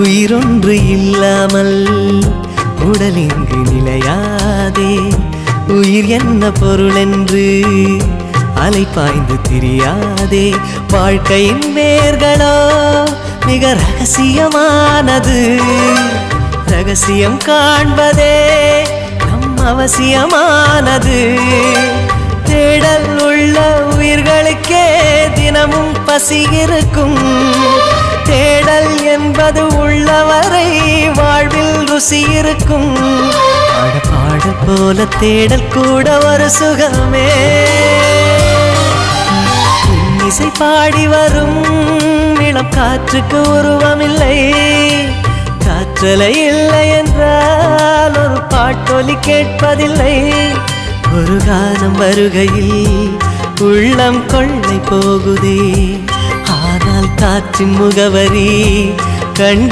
உயிரொன்று இல்லாமல் உடல் இங்கு நிலையாதே. உயிர் என்ன பொருள் என்று அலைப்பாய்ந்து தெரியாதே. வாழ்க்கையின் வேர்களோ மிக ரகசியமானது. ரகசியம் காண்பதே நம் அவசியமானது. தேடல் உள்ள உயிர்களுக்கே தினமும் பசி இருக்கும். தேடல் என்பது உள்ளவரை வாழ்வில் ருசி இருக்கும். பாடல் போல தேடல் கூட ஒரு சுகமே. இசை பாடி வரும் இளம் காற்றுக்கு உருவமில்லை. காற்றலை இல்லை என்றால் ஒரு பாட்டொலி கேட்பதில்லை. ஒரு காலம் வருகையில் உள்ளம் கொள்ளை போகுதே. ஆனால் காற்றின் முகவரி கண்